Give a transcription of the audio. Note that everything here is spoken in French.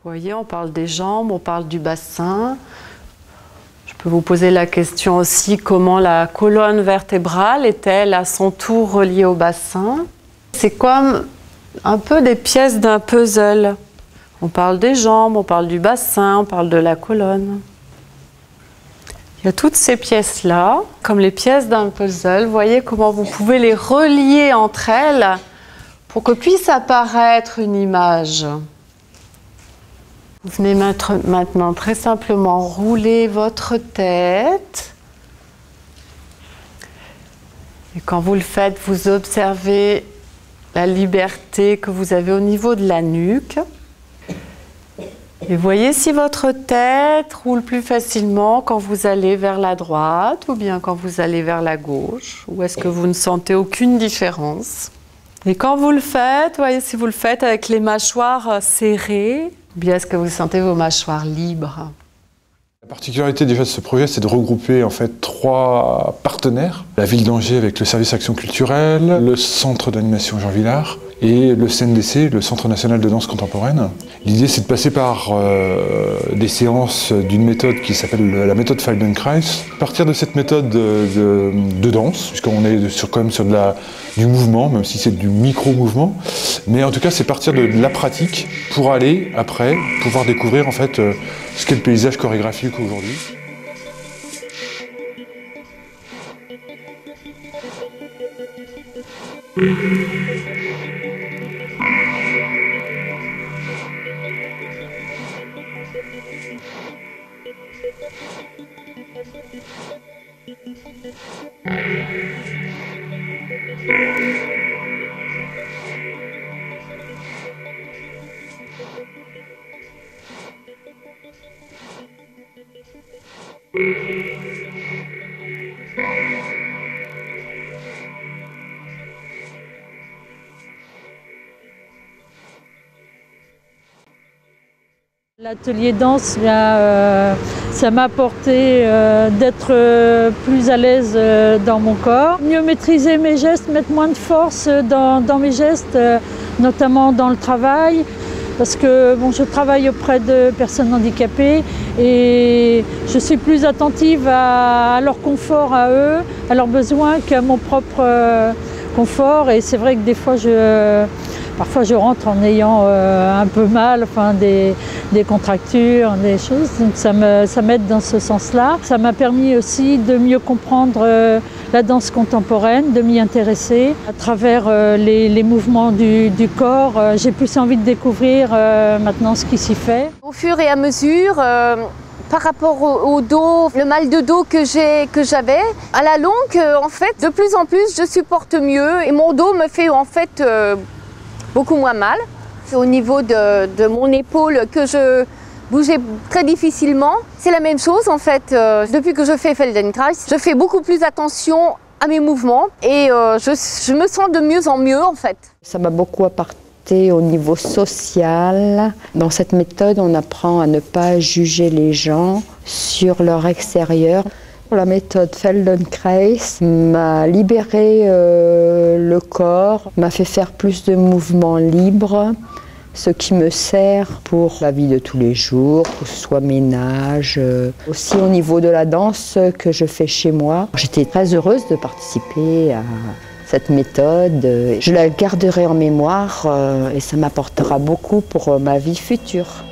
Vous voyez, on parle des jambes, on parle du bassin. Je peux vous poser la question aussi, comment la colonne vertébrale est-elle à son tour reliée au bassin? C'est comme un peu des pièces d'un puzzle. On parle des jambes, on parle du bassin, on parle de la colonne. Il y a toutes ces pièces-là, comme les pièces d'un puzzle. Vous voyez comment vous pouvez les relier entre elles pour que puisse apparaître une image. Vous venez maintenant très simplement rouler votre tête. Et quand vous le faites, vous observez la liberté que vous avez au niveau de la nuque. Et voyez si votre tête roule plus facilement quand vous allez vers la droite ou bien quand vous allez vers la gauche. Ou est-ce que vous ne sentez aucune différence? Et quand vous le faites, voyez si vous le faites avec les mâchoires serrées, ou bien est-ce que vous sentez vos mâchoires libres? La particularité déjà de ce projet, c'est de regrouper en fait 3 partenaires. La ville d'Angers avec le service action culturelle, le centre d'animation Jean Villard et le CNDC, le Centre national de danse contemporaine. L'idée, c'est de passer par des séances d'une méthode qui s'appelle la méthode Feldenkrais. À partir de cette méthode de danse, puisqu'on est quand même sur du mouvement, même si c'est du micro-mouvement, mais en tout cas, c'est partir de la pratique pour aller, après, pouvoir découvrir en fait ce qu'est le paysage chorégraphique aujourd'hui. L'atelier danse, ça m'a apporté d'être plus à l'aise dans mon corps, mieux maîtriser mes gestes, mettre moins de force dans mes gestes, notamment dans le travail, parce que bon, je travaille auprès de personnes handicapées et je suis plus attentive à leur confort à eux, à leurs besoins qu'à mon propre confort. Et c'est vrai que des fois, parfois je rentre en ayant un peu mal, enfin des contractures, des choses, donc ça m'aide dans ce sens-là. Ça m'a permis aussi de mieux comprendre la danse contemporaine, de m'y intéresser. À travers les mouvements du corps, j'ai plus envie de découvrir maintenant ce qui s'y fait. Au fur et à mesure, par rapport au dos, le mal de dos que j'avais, à la longue, en fait, de plus en plus, je supporte mieux et mon dos me fait en fait beaucoup moins mal. Au niveau de mon épaule que je bougeais très difficilement, c'est la même chose en fait. Depuis que je fais Feldenkrais, je fais beaucoup plus attention à mes mouvements et je me sens de mieux en mieux en fait. Ça m'a beaucoup apporté au niveau social. Dans cette méthode, on apprend à ne pas juger les gens sur leur extérieur. La méthode Feldenkrais m'a libéré le corps, m'a fait faire plus de mouvements libres, ce qui me sert pour la vie de tous les jours, que ce soit ménage. Aussi au niveau de la danse que je fais chez moi. J'étais très heureuse de participer à cette méthode. Je la garderai en mémoire et ça m'apportera beaucoup pour ma vie future.